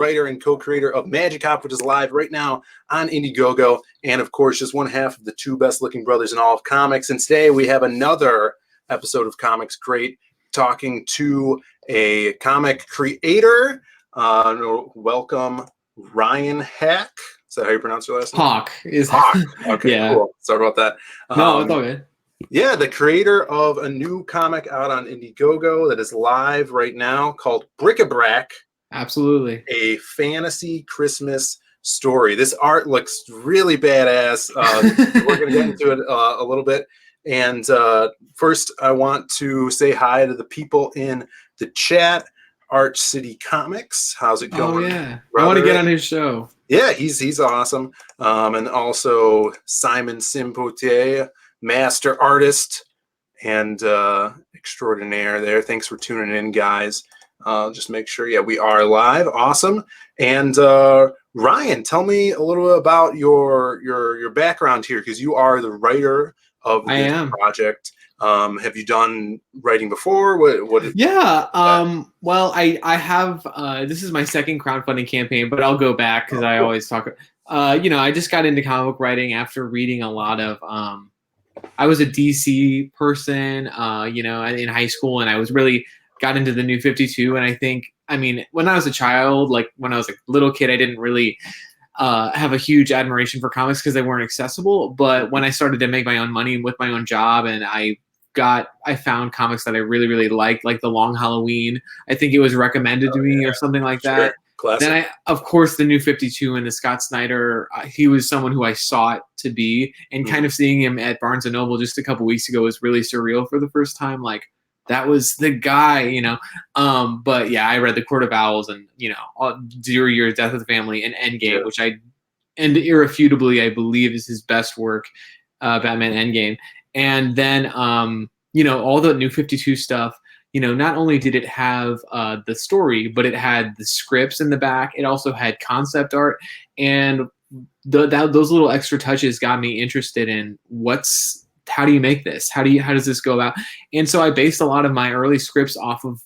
writer and co-creator of Magic Hop, which is live right now on Indiegogo, and of course, just one half of the two best-looking brothers in all of comics. And today we have another episode of Comics Great, talking to a comic creator. Welcome, Ryan Haack. Is that how you pronounce your last name? Haack. Haack. Okay, yeah. Cool. Sorry about that. No, it's all good. Yeah, the creator of a new comic out on Indiegogo that is live right now called Bric-a-Brac. Absolutely. A fantasy Christmas story. This art looks really badass. We're going to get into it a little bit. And first, I want to say hi to the people in the chat. Arch City Comics, how's it going? Oh yeah, brother? I want to get on his show. Yeah, he's awesome. And also Simon Simpotier, master artist and extraordinaire there. Thanks for tuning in, guys. Just make sure, yeah, we are live. Awesome. And Ryan, tell me a little bit about your background here, because you are the writer of this project. Have you done writing before? What? Yeah. Well, I have. This is my second crowdfunding campaign, but I'll go back because I always talk. I just got into comic book writing after reading a lot of. I was a DC person, in high school, and I was really got into the New 52. And I mean, when I was a child, like when I was a little kid, I didn't really have a huge admiration for comics because they weren't accessible. But when I started to make my own money with my own job, and I found comics that I really, really liked, like The Long Halloween. I think it was recommended to me or something like that. Sure. Classic. Then of course, the New 52 and the Scott Snyder, he was someone who I sought to be, and kind of seeing him at Barnes & Noble just a couple weeks ago was really surreal for the first time. Like, that was the guy, But yeah, I read The Court of Owls and, 0 Years, Death of the Family, and Endgame, which irrefutably, I believe is his best work, Batman Endgame. And then, all the New 52 stuff, not only did it have the story, but it had the scripts in the back. It also had concept art. And those little extra touches got me interested in how do you make this? How does this go about? And so I based a lot of my early scripts off of,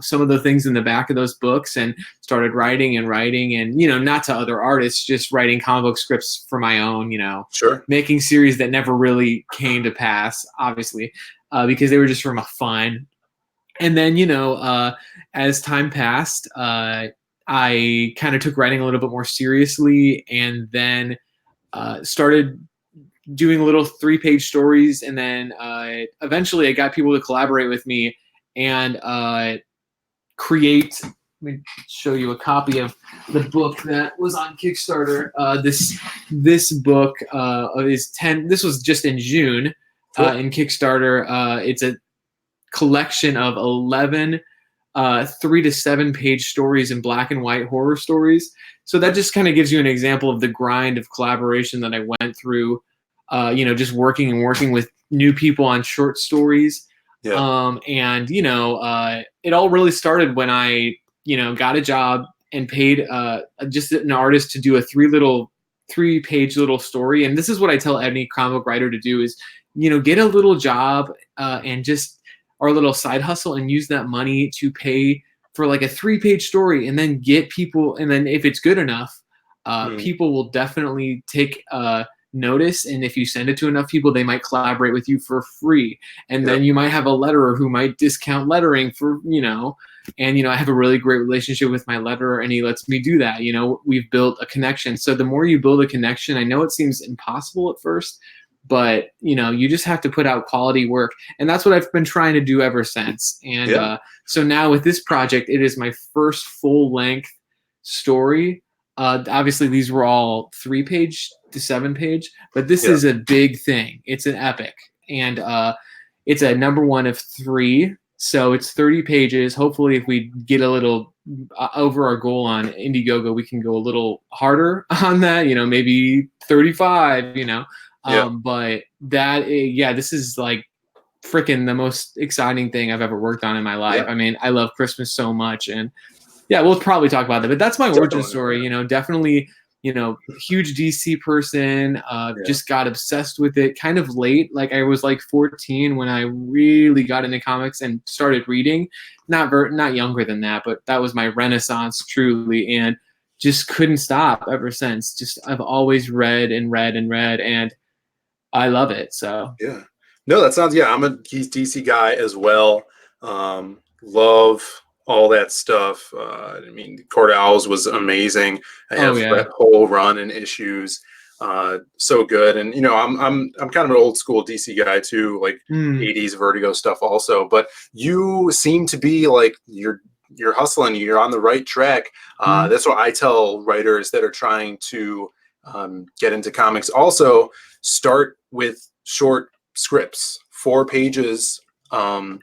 some of the things in the back of those books, and started writing and, not to other artists, just writing comic book scripts for my own, Sure. Making series that never really came to pass, obviously, because they were just from a fun. And then, as time passed, I kind of took writing a little bit more seriously, and then started doing little 3-page stories. And then eventually I got people to collaborate with me and create. Let me show you a copy of the book that was on Kickstarter. This book is 10. This was just in June in Kickstarter. It's a collection of 11 3 to 7 page stories in black and white horror stories. So that just kind of gives you an example of the grind of collaboration that I went through. Just working with new people on short stories. Yeah. It all really started when I, got a job and paid just an artist to do a 3-page little story. And this is what I tell any comic book writer to do is, get a little job and just our little side hustle, and use that money to pay for like a 3-page story, and then get people. And then if it's good enough, people will definitely take notice, and if you send it to enough people, they might collaborate with you for free, and then you might have a letterer who might discount lettering for and I have a really great relationship with my letterer, and he lets me do that. We've built a connection. So the more you build a connection, I know it seems impossible at first, but you just have to put out quality work, and that's what I've been trying to do ever since. And so now with this project, it is my first full-length story. Obviously these were all 3-page to 7-page, but this is a big thing. It's an epic, and it's a #1 of 3, so it's 30 pages. Hopefully, if we get a little over our goal on Indiegogo, we can go a little harder on that. Maybe 35. But this is like freaking the most exciting thing I've ever worked on in my life. I mean, I love Christmas so much, and we'll probably talk about that. But that's my origin story. Definitely huge DC person, just got obsessed with it kind of late. Like I was like 14 when I really got into comics and started reading. Not younger than that, but that was my renaissance truly. And just couldn't stop ever since. Just I've always read and read and read, and I love it. So Yeah. No, that sounds, yeah, I'm a DC guy as well. Love all that stuff. I mean, Court Owls was amazing. I oh have yeah. that whole run in issues. So good. And I'm kind of an old school DC guy too, like Mm, 80s Vertigo stuff also. But you seem to be like you're hustling, you're on the right track. mm, That's what I tell writers that are trying to get into comics. Also, start with short scripts, 4 pages. And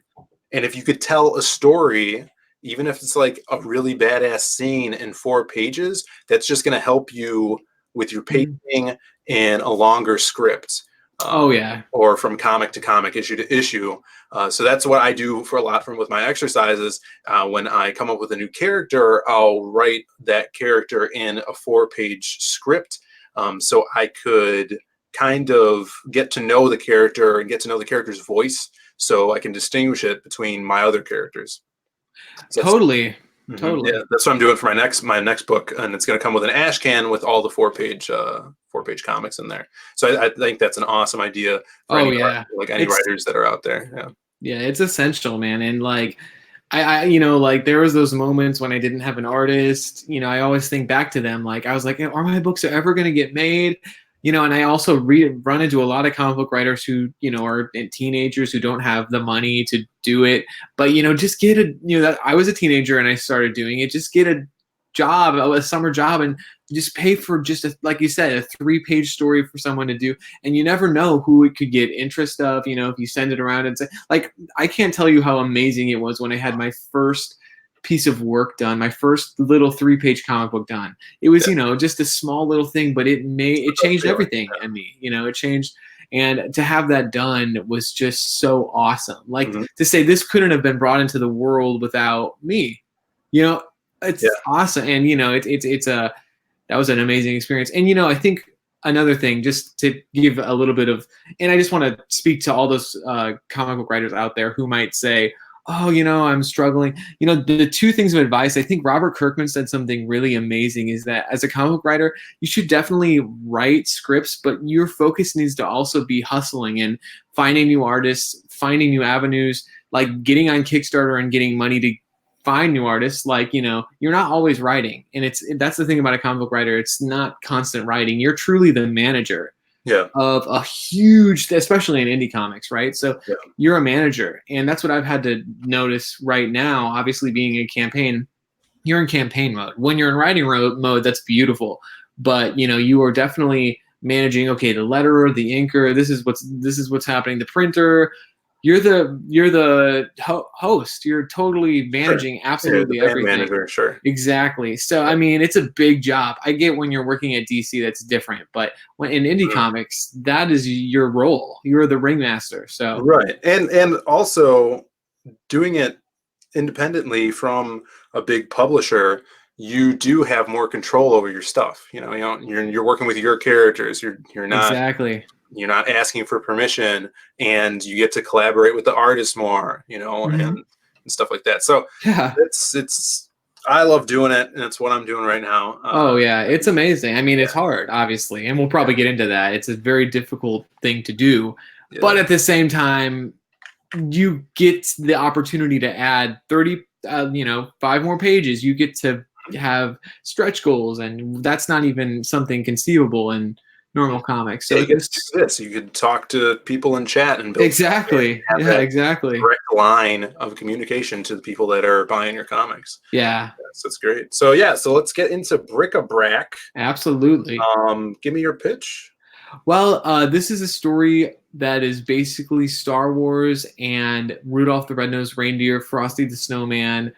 if you could tell a story, even if it's like a really badass scene in 4 pages, that's just going to help you with your mm. pacing and a longer script. Oh yeah. Or from comic to comic, issue to issue. So that's what I do for a lot from with my exercises. When I come up with a new character, I'll write that character in a 4 page script, so I could kind of get to know the character and get to know the character's voice, so I can distinguish it between my other characters. So that's Totally. yeah, Totally. that's what I'm doing for my next book, and it's going to come with an ash can with all the 4 page comics in there. So I think that's an awesome idea for Oh any yeah. like any It's writers that are out there. Yeah, yeah, it's essential, man. And like like there was those moments when I didn't have an artist, I always think back to them. Like I was like, are my books ever going to get made? And I also run into a lot of comic book writers who, are teenagers who don't have the money to do it. But, just get that I was a teenager and I started doing it. Just get a job, a summer job, and just pay for just like you said, a 3-page story for someone to do. And you never know who it could get interest of, if you send it around and say, like, I can't tell you how amazing it was when I had my first piece of work done, my first little 3-page comic book done. It was, yeah, just a small little thing, but it changed feeling. everything in me. It changed. And to have that done was just so awesome. Like Hmm. to say this couldn't have been brought into the world without me. You know, Yeah, it's awesome. And it's a that was an amazing experience. And I think another thing, just to give a little bit of, and I just want to speak to all those comic book writers out there who might say, oh, I'm struggling. The two things of advice, I think Robert Kirkman said something really amazing, is that as a comic book writer, you should definitely write scripts, but your focus needs to also be hustling and finding new artists, finding new avenues, like getting on Kickstarter and getting money to find new artists. Like, you're not always writing. And that's the thing about a comic book writer. It's not constant writing. You're truly the manager yeah, of a huge, especially in indie comics, right? So yeah. you're a manager, and that's what I've had to notice right now. Obviously, being a campaign, you're in campaign mode. When you're in writing mode, that's beautiful, but you are definitely managing. Okay, the letterer, the inker, this is what's happening. The printer, you're the host. You're totally Sure. managing Yeah, the absolutely band everything. manager, sure. Exactly. So, I mean, it's a big job. I get when you're working at DC, that's different. But when in indie Mhm. comics, that is your role. You're the ringmaster. So, Right, and also doing it independently from a big publisher, you do have more control over your stuff. You're working with your characters. You're not exactly. you're not asking for permission, and you get to collaborate with the artist more. Hmm. And stuff like that. So Yeah. it's I love doing it, and it's what I'm doing right now. Oh, yeah. It's amazing. I mean, Yeah, it's hard, obviously. And we'll probably get into that. It's a very difficult thing to do. But yeah, at the same time, you get the opportunity to add 30, 5 more pages. You get to have stretch goals, and that's not even something conceivable in normal comics. yeah. So You it get to just do this. You could talk to people in chat and build stuff and exactly. have Yeah, that exactly. direct line of communication to the people that are buying your comics. Yeah, So it's great. So yeah, so let's get into Bric-a-Brac. absolutely. Give me your pitch. Well, this is a story that is basically Star Wars and Rudolph the Red-Nosed Reindeer, Frosty the Snowman,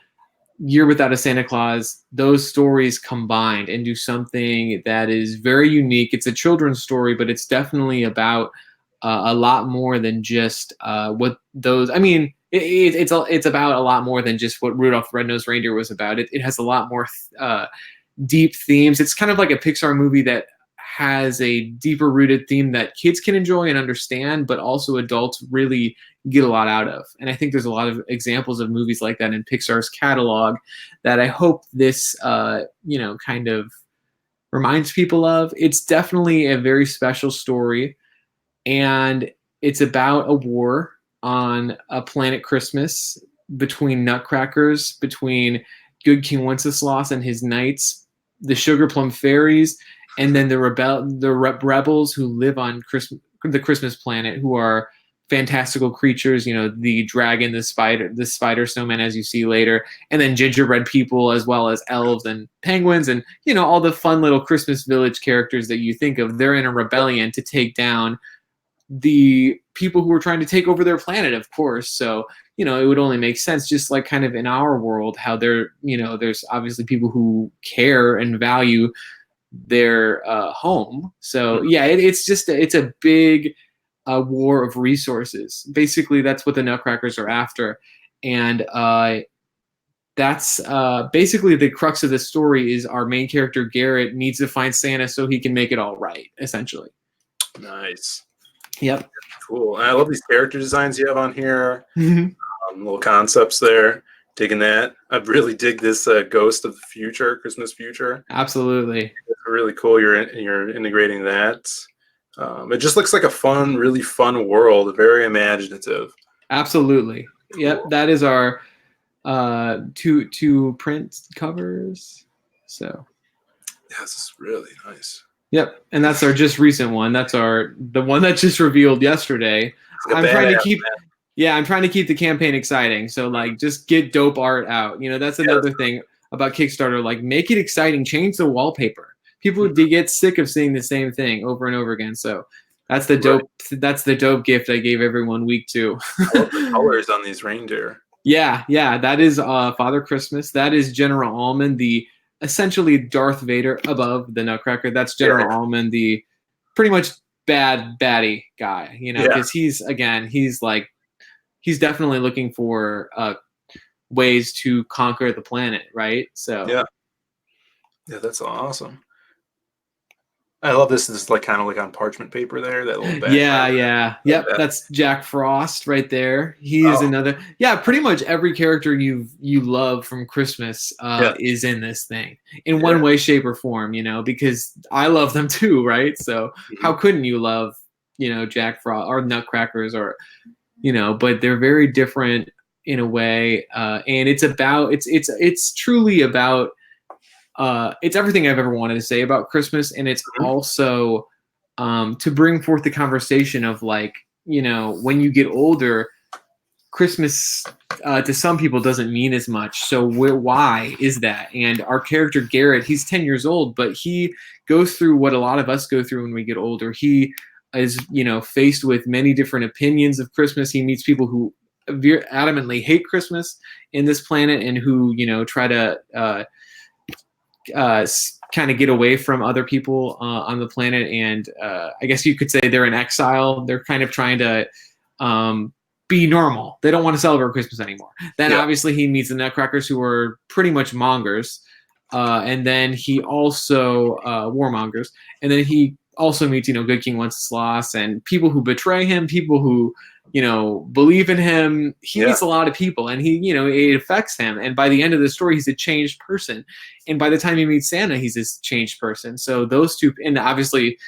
Year Without a Santa Claus, those stories combined and do something that is very unique. It's a children's story, but it's definitely about a lot more than just what those. I mean, it's about a lot more than just what Rudolph the Red-Nosed Reindeer was about. It has a lot more deep themes. It's kind of like a Pixar movie that has a deeper rooted theme that kids can enjoy and understand, but also adults really get a lot out of. And I think there's a lot of examples of movies like that in Pixar's catalog that I hope this, kind of reminds people of. It's definitely a very special story, and it's about a war on a planet Christmas between nutcrackers, between Good King Wenceslas and his knights, the Sugar Plum Fairies, and then the rebels who live on the Christmas planet, who are fantastical creatures. The dragon, the spider snowman, as you see later, and then gingerbread people, as well as elves and penguins, and all the fun little Christmas village characters that you think of. They're in a rebellion to take down the people who are trying to take over their planet, of course. So it would only make sense, just like kind of in our world, how there's obviously people who care and value their home. So yeah, it's a big war of resources. Basically, that's what the Nutcrackers are after, and that's basically the crux of the story. Is our main character Garrett needs to find Santa so he can make it all right, essentially. Nice. Yep. Cool. I love these character designs you have on here. Little concepts there. Digging that. I really dig this Ghost of the Future, Christmas Future. Absolutely. It's really cool. You're integrating that. It just looks like a really fun world. Very imaginative. Absolutely. Cool. Yep. That is our two print covers. So. Yeah, this is really nice. Yep, and that's our just recent one. That's the one that just revealed yesterday. I'm trying to keep the campaign exciting. So just get dope art out. That's another thing about Kickstarter. Make it exciting. Change the wallpaper. People get sick of seeing the same thing over and over again. So that's the dope. Right. That's the dope gift I gave everyone week 2. I love the colors on these reindeer. Yeah. That is Father Christmas. That is General Almond, the essentially Darth Vader above the Nutcracker. That's General Almond, the pretty much baddie guy, because he's definitely looking for ways to conquer the planet, right? So yeah, that's awesome. I love this. This is kind of on parchment paper there. That little background. Yep. That's Jack Frost right there. He is another. Yeah, pretty much every character you love from Christmas is in this thing in one way, shape, or form. Because I love them too, right? So how couldn't you love Jack Frost or Nutcrackers or But they're very different in a way, and it's truly about. It's everything I've ever wanted to say about Christmas, and it's also to bring forth the conversation of when you get older, Christmas to some people doesn't mean as much. So why is that? And our character Garrett, he's 10 years old, but he goes through what a lot of us go through when we get older. He is faced with many different opinions of Christmas. He meets people who adamantly hate Christmas in this planet, and who try to kind of get away from other people on the planet, and I guess you could say they're in exile. They're kind of trying to be normal. They don't want to celebrate Christmas anymore. Then obviously he meets the Nutcrackers, who are pretty much mongers, and then he also warmongers, and then he also meets Good King Wenceslas and people who betray him, people who believe in him. He meets a lot of people, and it affects him. And by the end of the story, he's a changed person. And by the time he meets Santa, he's this changed person. So those two, and obviously,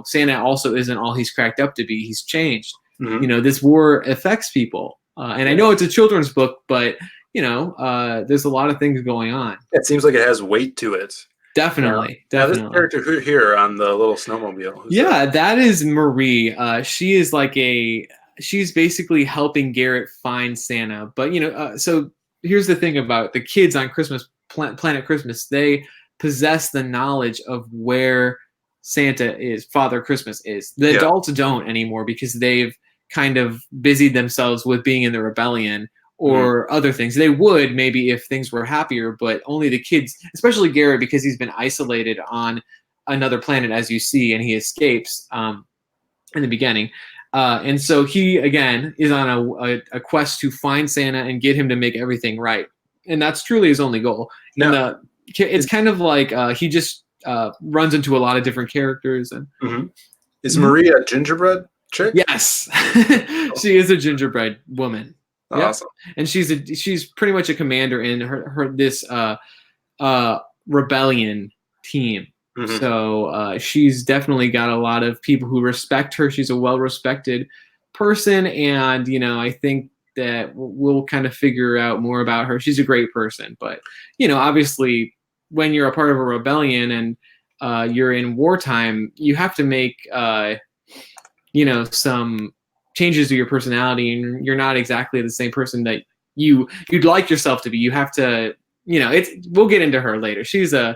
Santa also isn't all he's cracked up to be. He's changed. This war affects people. And I know it's a children's book, but there's a lot of things going on. It seems like it has weight to it. Definitely. Now this character here on the little snowmobile. That is Marie. She is she's basically helping Garrett find Santa. But, so here's the thing about the kids on Planet Christmas. They possess the knowledge of where Santa is, Father Christmas is. The adults don't anymore, because they've kind of busied themselves with being in the rebellion or other things. They would maybe if things were happier, but only the kids, especially Garrett, because he's been isolated on another planet, as you see, and he escapes in the beginning. And so he, again, is on a quest to find Santa and get him to make everything right. And that's truly his only goal. And it's kind of like he just runs into a lot of different characters. And Is Maria a gingerbread chick? yes, she is a gingerbread woman. Awesome. Yep. And she's pretty much a commander in this rebellion team. So she's definitely got a lot of people who respect her. She's a well-respected person, and I think that we'll kind of figure out more about her. She's a great person, but obviously, when you're a part of a rebellion and you're in wartime, you have to make some changes to your personality, and you're not exactly the same person that you'd like yourself to be. You have to, we'll get into her later. She's an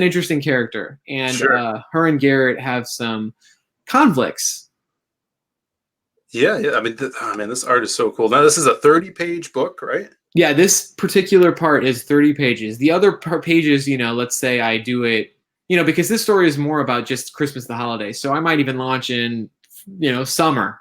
interesting character, and her and Garrett have some conflicts. Yeah. I mean, this art is so cool. Now, this is a 30-page book, right? Yeah, this particular part is 30 pages. The other pages, let's say I do it, because this story is more about just Christmas, the holiday. So I might even launch in, summer,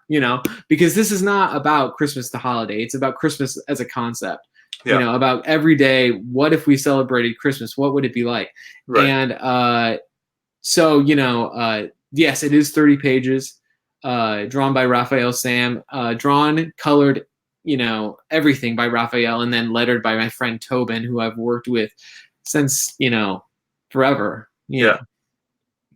because this is not about Christmas, the holiday. It's about Christmas as a concept. Yeah. About every day. What if we celebrated Christmas? What would it be like? Right. And so, yes, it is 30 pages, drawn by Raphael Sam, colored, everything by Raphael, and then lettered by my friend Tobin, who I've worked with since, forever. Yeah.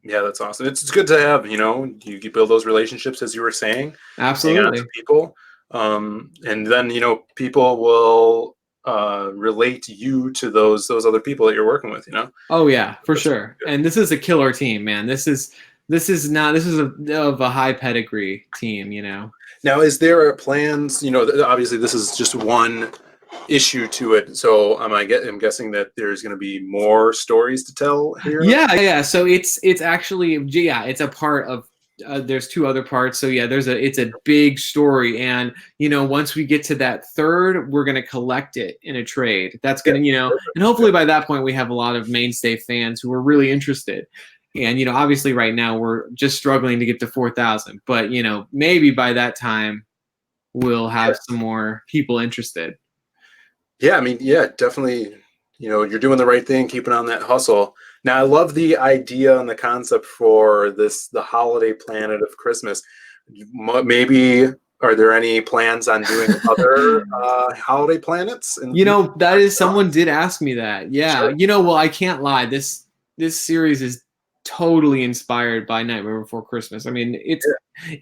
Yeah, that's awesome. It's good to have, you build those relationships, as you were saying. Absolutely. People. And then, people will relate you to those other people that you're working with, Oh yeah, for sure. And this is a killer team, man. This is of a high pedigree team, Now, is there plans, obviously this is just one issue to it, so I'm guessing that there's going to be more stories to tell here? Yeah. So it's actually, it's a part of, there's two other parts. So yeah, it's a big story, and once we get to that third, we're going to collect it in a trade. That's going to, and hopefully by that point we have a lot of mainstay fans who are really interested. And obviously right now we're just struggling to get to 4,000, but maybe by that time we'll have some more people interested. Yeah, I mean, definitely. You're doing the right thing, keeping on that hustle. Now, I love the idea and the concept for the holiday planet of Christmas. Maybe, are there any plans on doing other holiday planets? That is, someone did ask me that. Yeah. Sure. Well, I can't lie. This series is totally inspired by Nightmare Before Christmas. I mean, it's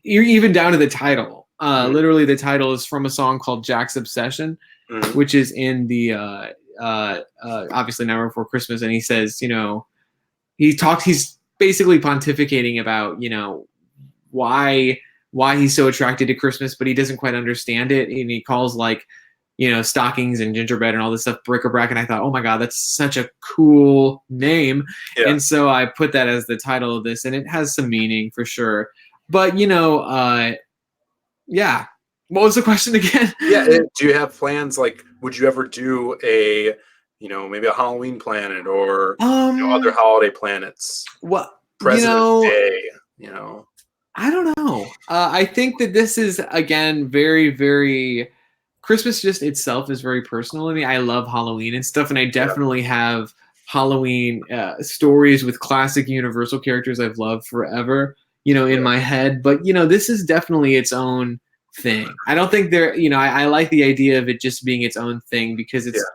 even down to the title. Literally, the title is from a song called Jack's Obsession, which is in the obviously Nightmare Before Christmas. And he says, he's basically pontificating about, why he's so attracted to Christmas, but he doesn't quite understand it. And he calls stockings and gingerbread and all this stuff Bric-a-Brac, and I thought, oh my god, that's such a cool name. And so I put that as the title of this, and it has some meaning for sure. But what was the question again? Do you have plans, would you ever do a maybe a Halloween planet or other holiday planets? Well, President's Day, I don't know. I think that this is, again, very, very, Christmas just itself is very personal to me. I love Halloween and stuff, and I definitely have Halloween stories with classic Universal characters I've loved forever, in my head. But, this is definitely its own thing. I don't think I like the idea of it just being its own thing, because it's,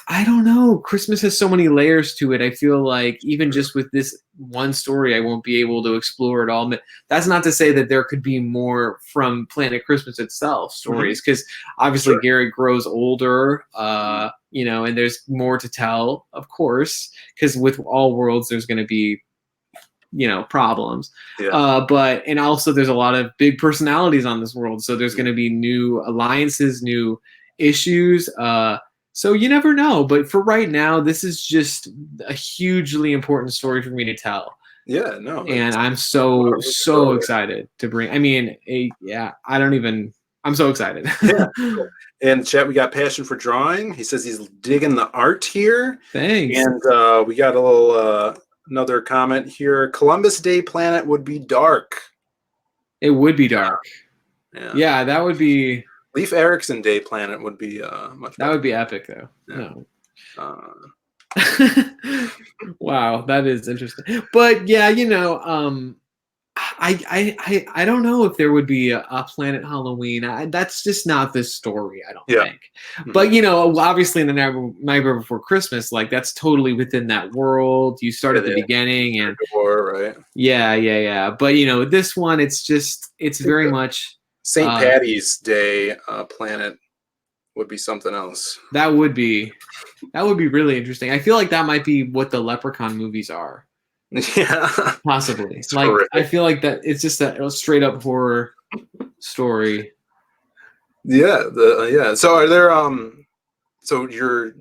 I don't know. Christmas has so many layers to it. I feel like even just with this one story, I won't be able to explore it all. But that's not to say that there could be more from Planet Christmas itself stories, because obviously Garrett grows older, and there's more to tell, of course, because with all worlds, there's going to be, problems. But also there's a lot of big personalities on this world. So there's going to be new alliances, new issues, so you never know, but for right now, this is just a hugely important story for me to tell. Yeah, no. And I'm so excited to bring. I mean, I'm so excited. Cool. And chat, we got passion for drawing. He says he's digging the art here. Thanks. And we got a little another comment here. Columbus Day planet would be dark. It would be dark. Yeah, that would be. Leif Erikson Day planet would be much better. That would be epic, though. Yeah. No. Wow. Wow, that is interesting. But yeah, I don't know if there would be a Planet Halloween. That's just not this story, I don't Yeah. think. But obviously in the Nightmare Before Christmas, like that's totally within that world. You start at the beginning, and Door, right? yeah. But this one, it's very much St. Patty's Day planet would be something else. that would be really interesting. I feel like that might be what the Leprechaun movies are. Yeah, Possibly. it's Like horrific. I feel like that it's just a straight up horror story. Yeah, yeah. So are there so you're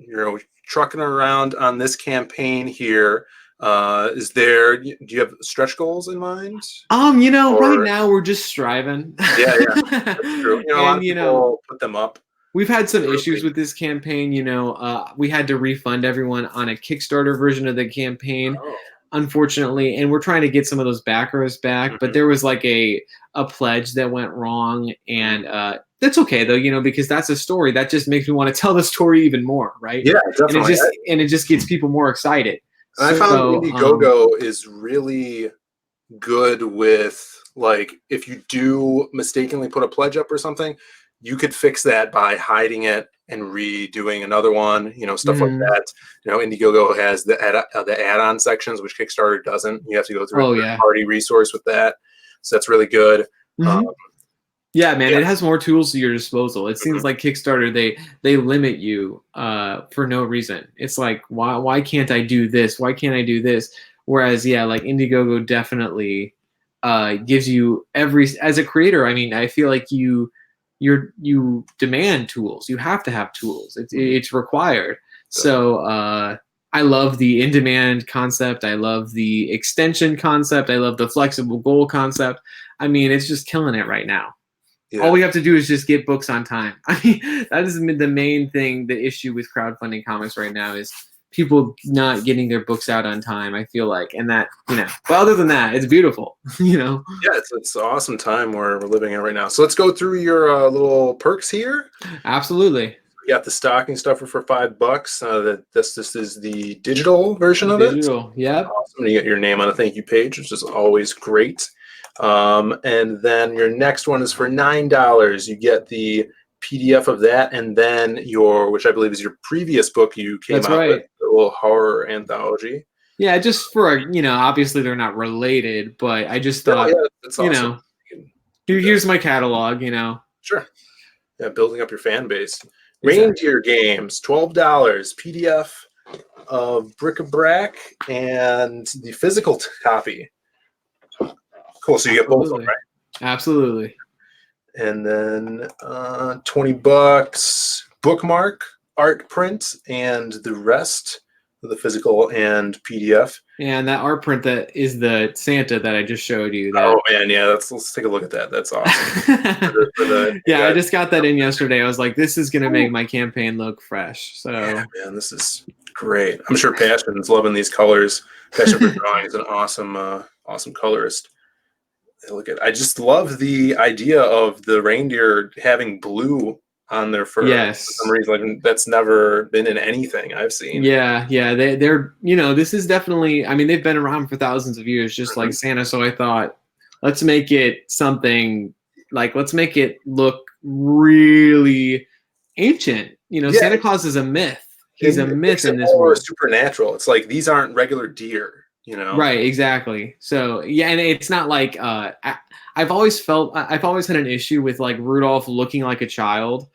trucking around on this campaign here. Is there, do you have stretch goals in mind? Right Or now we're just striving. yeah, that's true. A lot And of people put them up. we've had some early. issues with this campaign. We had to refund everyone on a Kickstarter version of the campaign, Oh. unfortunately, and we're trying to get some of those backers back. But there was like a pledge that went wrong, and that's okay though, because that's a story that just makes me want to tell the story even more, right? Yeah, definitely. And it just gets people more excited. And I found Indiegogo is really good with, like, if you do mistakenly put a pledge up or something, you could fix that by hiding it and redoing another one, stuff like that. Indiegogo has the add-on sections, which Kickstarter doesn't. You have to go through a third-party resource with that. So that's really good. Yeah, man, it has more tools at your disposal. It seems like Kickstarter, they limit you for no reason. It's like, why can't I do this? Why can't I do this? Whereas, like Indiegogo definitely gives you as a creator. I mean, I feel like you demand tools. You have to have tools. It's required. So I love the in-demand concept. I love the extension concept. I love the flexible goal concept. I mean, it's just killing it right now. Yeah. All we have to do is just get books on time. I mean, that is the main thing. The issue with crowdfunding comics right now is people not getting their books out on time, I feel like. And that, but other than that, it's beautiful, Yeah, it's an awesome time where we're living in right now. So let's go through your little perks here. Absolutely. We got the stocking stuffer for $5. This is the digital version of it. Digital, yeah. Awesome. You get your name on a thank you page, which is always great. And then your next one is for $9. You get the PDF of that, and then which I believe is your previous book you came out with, a little horror anthology. Yeah, just for obviously they're not related, but I just thought, that's awesome. Here's my catalog, Sure. Yeah, building up your fan base. Reindeer Games, $12. PDF of Bric-a-Brac and the physical copy. Cool. So you get both of them, right? Absolutely. And then $20 bookmark, art print, and the rest of the physical and PDF. And that art print that is the Santa that I just showed you. Oh man, yeah. Let's take a look at that. That's awesome. Yeah, I just got that in yesterday. I was like, this is gonna make my campaign look fresh. So yeah, man, this is great. I'm sure Passion's loving these colors. Passion for Drawing is an awesome colorist. I just love the idea of the reindeer having blue on their fur. Yes. For some reason, that's never been in anything I've seen. Yeah. They're this is definitely, I mean, they've been around for thousands of years, just like Santa. So I thought, let's make it something let's make it look really ancient. Santa Claus is a myth. He's a myth in this world. Supernatural. It's like these aren't regular deer. Right, exactly. So yeah, and it's not like I've always had an issue with like Rudolph looking like a child,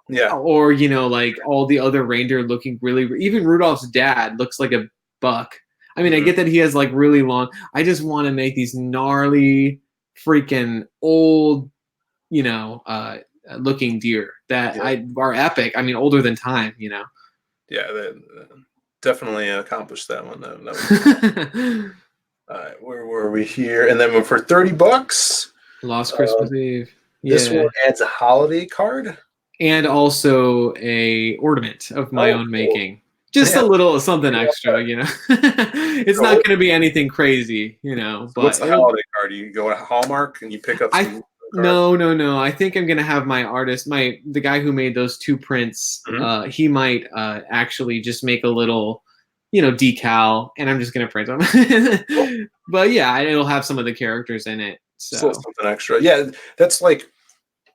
or like all the other reindeer looking even Rudolph's dad looks like a buck. I mean, I get that he has like really long. I just want to make these gnarly, freaking old, looking deer that are epic. I mean, older than time. Yeah. Definitely accomplished that one. All right, where were we here? And then for $30, Lost Christmas Eve. This one adds a holiday card and also a ornament of my own making. Just a little something extra, It's not going to be anything crazy, But what's the holiday card? You go to Hallmark and you pick up. No. I think I'm gonna have my artist, the guy who made those two prints. He might actually just make a little, decal, and I'm just gonna print them. But yeah, it'll have some of the characters in it. Just a So little something extra. Yeah, that's like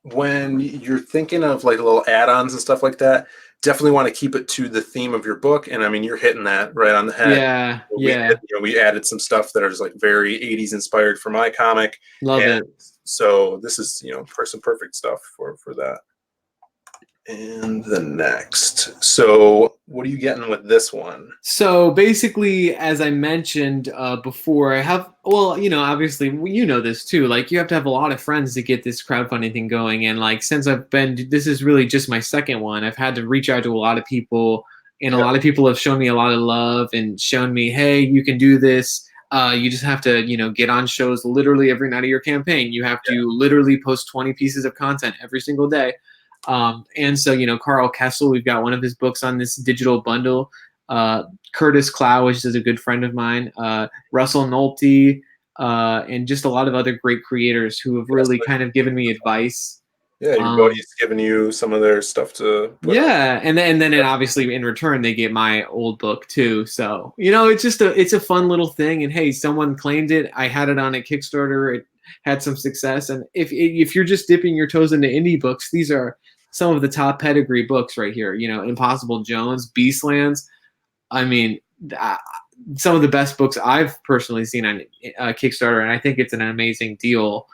when you're thinking of like little add-ons and stuff like that, definitely want to keep it to the theme of your book. And I mean, you're hitting that right on the head. yeah, We yeah, did, we added some stuff that is like very 80s inspired for my comic, love and it. so this is for some perfect stuff for that. And the next, so what are you getting with this one? So basically, as I mentioned before, I have, well, obviously, this too. Like, you have to have a lot of friends to get this crowdfunding thing going. And like, since this is really just my second one, I've had to reach out to a lot of people, and a Yeah, lot of people have shown me a lot of love and shown me, hey, you can do this. You just have to, get on shows literally every night of your campaign. You have to literally post 20 pieces of content every single day. And so, Carl Kessel, we've got one of his books on this digital bundle. Curtis Clow, which is a good friend of mine, Russell Nolte, and just a lot of other great creators who have really kind of given me advice. yeah, your buddy's giving you some of their stuff to put out. Yeah, and then obviously in return they get my old book too. So it's a fun little thing. And hey, someone claimed it. I had it on a Kickstarter. It had some success. And if you're just dipping your toes into indie books, these are some of the top pedigree books right here. Impossible Jones, Beastlands. I mean, some of the best books I've personally seen on Kickstarter, and I think it's an amazing deal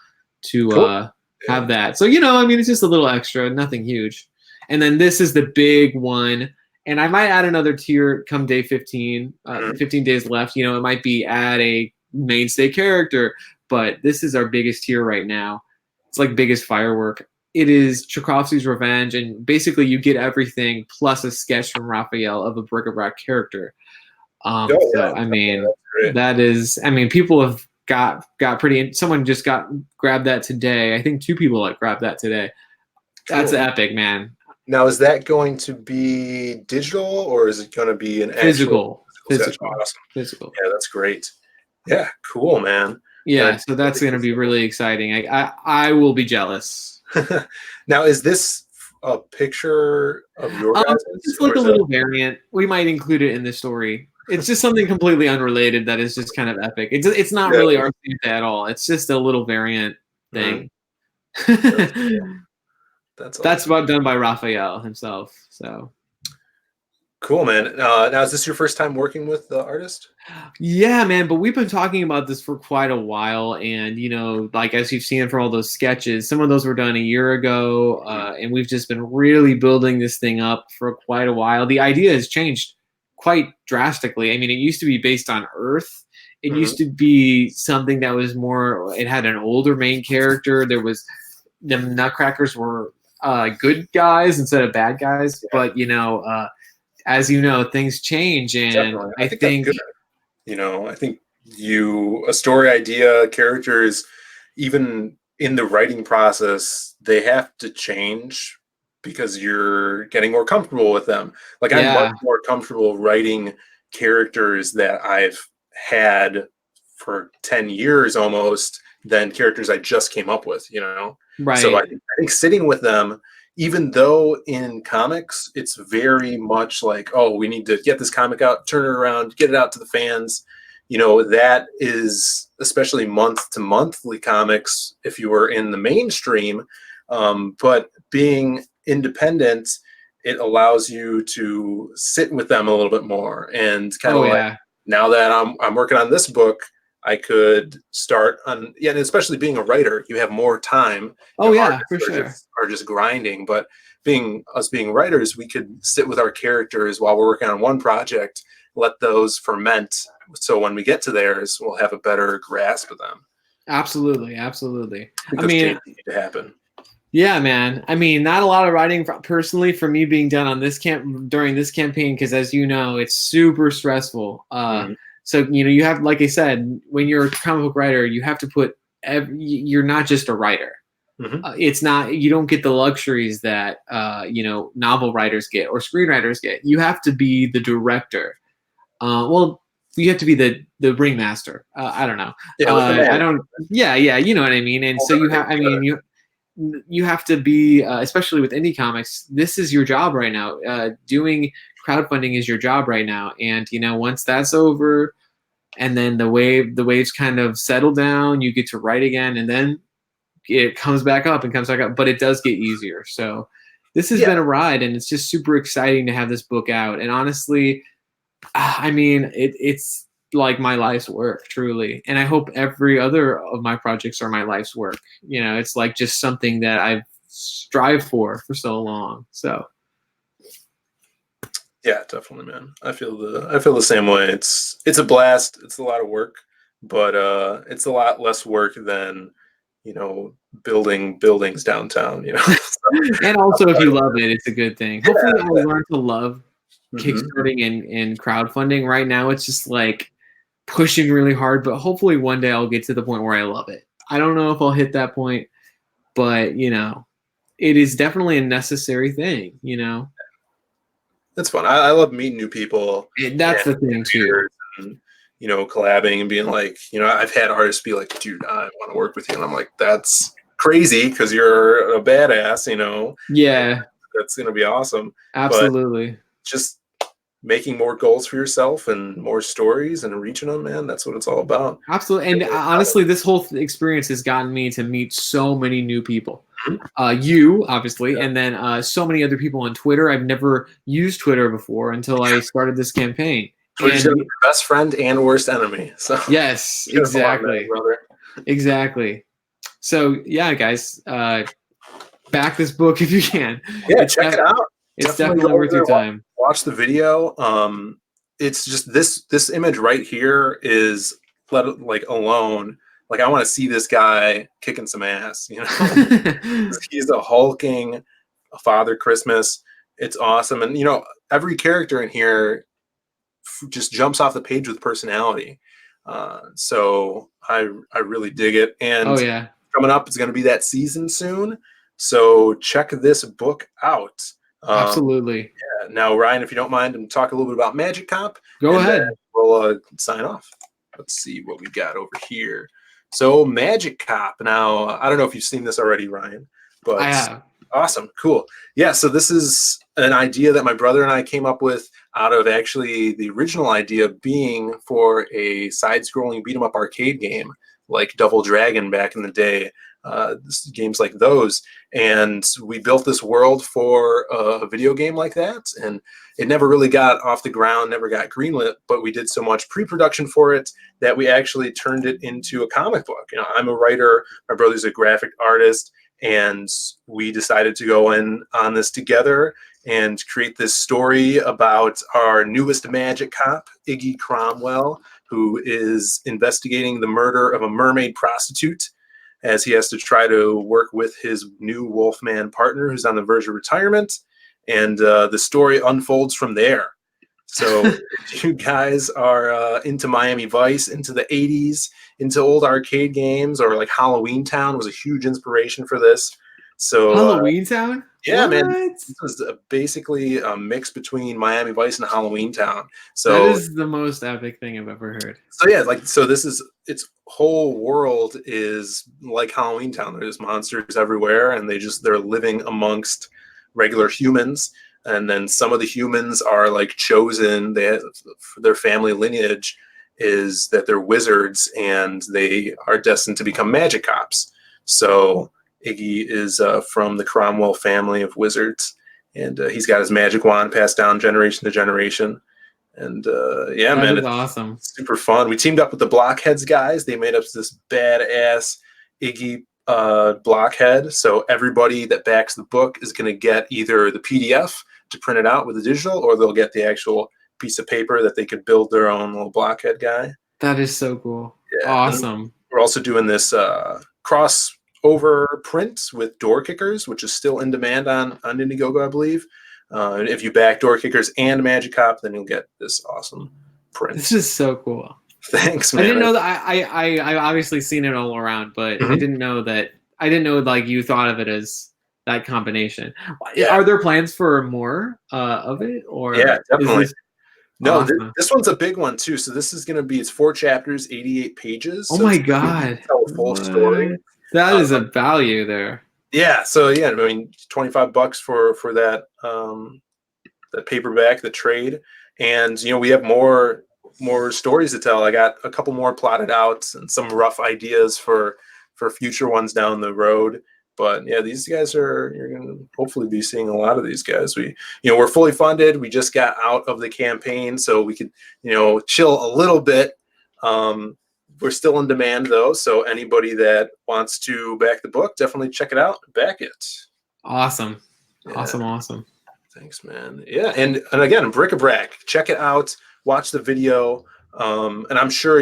to Cool. have that. So it's just a little extra, nothing huge. And then this is the big one, and I might add another tier come day 15. 15 days left. It might be add a mainstay character, but this is our biggest tier right now. It's like biggest firework. It is Tchaikovsky's Revenge, and basically you get everything plus a sketch from Raphael of a Bric-a-Brac character. I mean, that is, people have got pretty. Someone just grabbed that today. I think 2 people grabbed that today. That's epic, man. Now, is that going to be digital or is it going to be an physical? Physical. Awesome. Physical. Yeah, that's great. Yeah, cool, man. Yeah, so that's going to be really exciting. I will be jealous. Now, is this a picture of your guys'? It's like a little variant. We might include it in the story. It's just something completely unrelated that is just kind of epic. It's not really our Santa at all. It's just a little variant thing. That's about done by Raphael himself. So cool, man. Now, is this your first time working with the artist? Yeah, man. But we've been talking about this for quite a while, and like as you've seen from all those sketches, some of those were done a year ago, and we've just been really building this thing up for quite a while. The idea has changed quite drastically. I mean, it used to be based on Earth. It used to be something that was more. It had an older main character. There was the Nutcrackers were good guys instead of bad guys, but as you know, things change, and definitely. I think I think a story idea, characters, even in the writing process, they have to change because you're getting more comfortable with them. Like I'm much more comfortable writing characters that I've had for 10 years almost than characters I just came up with, Right. So I think sitting with them, even though in comics, it's very much like, oh, we need to get this comic out, turn it around, get it out to the fans. That is especially month to monthly comics if you were in the mainstream. But being independent, it allows you to sit with them a little bit more and kind of now that I'm working on this book, I could start on, and especially being a writer, you have more time. For sure. Are just grinding, but being writers, we could sit with our characters while we're working on one project, let those ferment. So when we get to theirs, we'll have a better grasp of them. Absolutely. I mean, need to happen. Yeah, man. I mean, not a lot of writing personally for me being done on this during this campaign, because as you know, it's super stressful. So, you have, like I said, when you're a comic book writer, you have to put, you're not just a writer. It's not, you don't get the luxuries that, novel writers get or screenwriters get. You have to be the director. You have to be the ringmaster. I don't know. You know what I mean? And so you have to be, especially with indie comics, this is your job right now, doing crowdfunding is your job right now. And once that's over, and then the waves kind of settle down, you get to write again, and then it comes back up and comes back up. But it does get easier. So this has been a ride, and it's just super exciting to have this book out. And honestly, I mean, it's like my life's work, truly. And I hope every other of my projects are my life's work. It's like just something that I've strived for so long. So yeah, definitely, man. I feel the same way. It's a blast. It's a lot of work, but it's a lot less work than building buildings downtown. And also, if you love it, it's a good thing. Hopefully, I'll learn to love Mm-hmm. kickstarting and crowdfunding. Right now, it's just like pushing really hard, but hopefully one day I'll get to the point where I love it. I don't know if I'll hit that point, but it is definitely a necessary thing. It's fun. I love meeting new people. That's the thing too. And, collabing and being like, I've had artists be like, dude, I want to work with you. And I'm like, that's crazy because you're a badass, Yeah. That's going to be awesome. Absolutely. But just making more goals for yourself and more stories and reaching them, man, that's what it's all about. Absolutely. And honestly, this whole experience has gotten me to meet so many new people. You, obviously, and then so many other people on Twitter. I've never used Twitter before until I started this campaign. Twitter's your best friend and worst enemy. So yes, exactly. Brother. Exactly. So yeah, guys, back this book if you can. Yeah, check it out. It's definitely worth your time. Watch the video. It's just this image right here is like alone. Like I want to see this guy kicking some ass. He's a hulking Father Christmas. It's awesome, and every character in here just jumps off the page with personality. So I really dig it. And coming up, it's going to be that season soon. So check this book out. Absolutely. Yeah. Now, Ryan, if you don't mind, and talk a little bit about Magic Cop. Go ahead. We'll sign off. Let's see what we got over here. So Magic Cop. Now, I don't know if you've seen this already, Ryan, but I have. Awesome. Cool. Yeah. So this is an idea that my brother and I came up with out of actually the original idea being for a side-scrolling beat-em-up arcade game like Double Dragon back in the day. Games like those, and we built this world for a video game like that, and it never really got off the ground, never got greenlit, but we did so much pre-production for it that we actually turned it into a comic book. I'm a writer, my brother's a graphic artist, and we decided to go in on this together and create this story about our newest magic cop, Iggy Cromwell, who is investigating the murder of a mermaid prostitute, as he has to try to work with his new Wolfman partner who's on the verge of retirement. And the story unfolds from there. So if you guys are into Miami Vice, into the 80s, into old arcade games, or like Halloween Town was a huge inspiration for this. So Halloween Town? Yeah, man. This was basically a mix between Miami Vice and Halloween Town. So that is the most epic thing I've ever heard. So yeah, so this is its whole world is like Halloween Town. There's monsters everywhere, and they're living amongst regular humans. And then some of the humans are like chosen. Their family lineage is that they're wizards, and they are destined to become magic cops. So Iggy is from the Cromwell family of wizards, and he's got his magic wand passed down generation to generation. And yeah, man, it's awesome. Super fun. We teamed up with the Blockheads guys. They made up this badass Iggy blockhead. So everybody that backs the book is going to get either the PDF to print it out with the digital, or they'll get the actual piece of paper that they could build their own little blockhead guy. That is so cool. Yeah. Awesome. We're also doing this crossover print with Door Kickers, which is still in demand on Indiegogo, I believe. And if you back Door Kickers and Magic Cop, then you'll get this awesome print. This is so cool. Thanks, man. I didn't know that. I obviously seen it all around, but I didn't know that. I didn't know like you thought of it as that combination. Yeah. Are there plans for more of it? Or yeah, definitely. No, awesome? This one's a big one too. So this is going to be, it's 4 chapters, 88 pages. Oh my God. Tell a full story. That is a value there. Yeah. So yeah, I mean, $25 for that the paperback, the trade, and we have more stories to tell. I got a couple more plotted out and some rough ideas for future ones down the road. But yeah, these guys you're gonna hopefully be seeing a lot of these guys. We're fully funded. We just got out of the campaign, so we could chill a little bit. We're still in demand though, so anybody that wants to back the book, definitely check it out, back it. Awesome. Yeah. Awesome. Thanks, man. Yeah, and again, Bric-a-Brac, check it out, watch the video, and I'm sure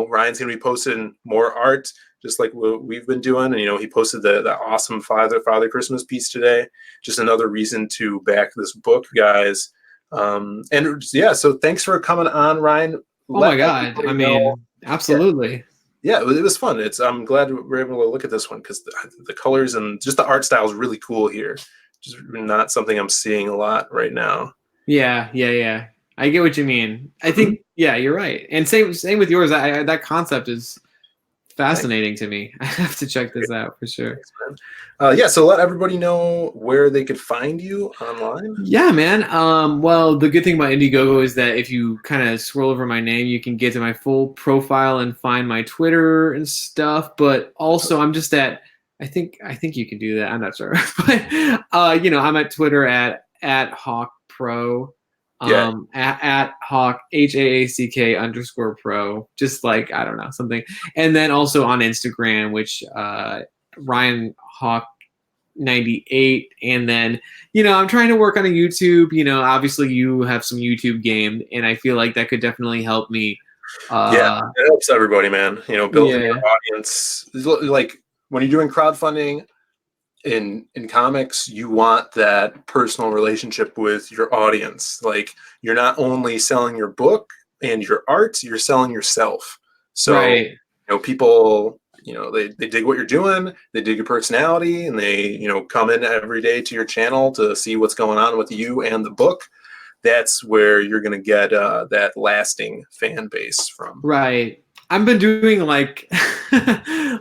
Ryan's gonna be posting more art, just like what we've been doing. And he posted the awesome Father Christmas piece today. Just another reason to back this book, guys. And yeah, so thanks for coming on, Ryan. Oh my God! I mean, absolutely. Yeah, it was fun. I'm glad we're able to look at this one because the colors and just the art style is really cool here. Just not something I'm seeing a lot right now. Yeah. I get what you mean. I think, yeah, you're right. And same with yours. That concept is fascinating to me. I have to check this out for sure. Thanks, yeah, so let everybody know where they could find you online. Yeah, man. Well, the good thing about Indiegogo is that if you kind of scroll over my name, you can get to my full profile and find my Twitter and stuff. But also, I'm just at. I think you can do that. I'm not sure, but I'm at Twitter at Haack Pro. At Haack HAACK_pro, just like, I don't know, something. And then also on Instagram, which Ryan Haack 98. And then I'm trying to work on a YouTube. Obviously you have some YouTube game, and I feel like that could definitely help me. Yeah, it helps everybody, man. Building your audience. Like when you're doing crowdfunding in comics, you want that personal relationship with your audience. Like, you're not only selling your book and your art, you're selling yourself. So right. People they dig what you're doing, they dig your personality, and they come in every day to your channel to see what's going on with you and the book. That's where you're going to get that lasting fan base from. Right. I've been doing like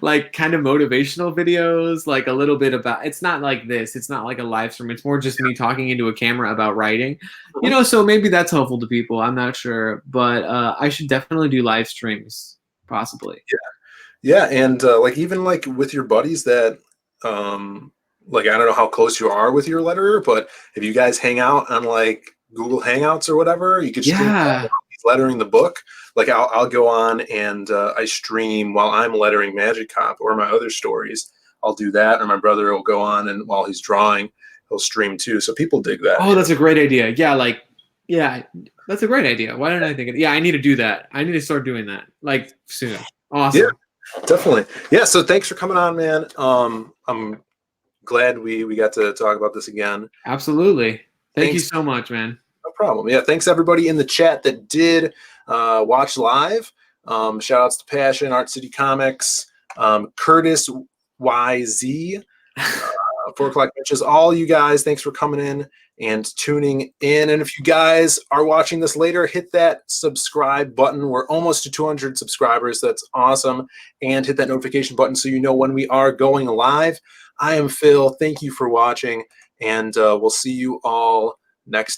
like kind of motivational videos, like a little bit about, it's not like this, it's not like a live stream, it's more just me talking into a camera about writing, so maybe that's helpful to people. I'm not sure, but I should definitely do live streams, possibly. Yeah, and like even like with your buddies that like, I don't know how close you are with your letterer, but if you guys hang out on like Google Hangouts or whatever, you could stream lettering the book. Like I'll go on and I stream while I'm lettering Magic Cop or my other stories. I'll do that, or my brother will go on and while he's drawing, he'll stream too. So people dig that. Oh, that's a great idea. Yeah, that's a great idea. Why didn't I think of it? Yeah, I need to do that. I need to start doing that like soon. Awesome. Yeah, definitely. Yeah. So thanks for coming on, man. I'm glad we got to talk about this again. Absolutely. Thank you so much, man. No problem. Yeah, thanks everybody in the chat that did watch live. Shout outs to Passion, Art City Comics, Curtis YZ, 4 o'clock bitches, all you guys, thanks for coming in and tuning in. And if you guys are watching this later, hit that subscribe button. We're almost to 200 subscribers. That's awesome. And hit that notification button so you know when we are going live. I am Phil. Thank you for watching, and we'll see you all next time.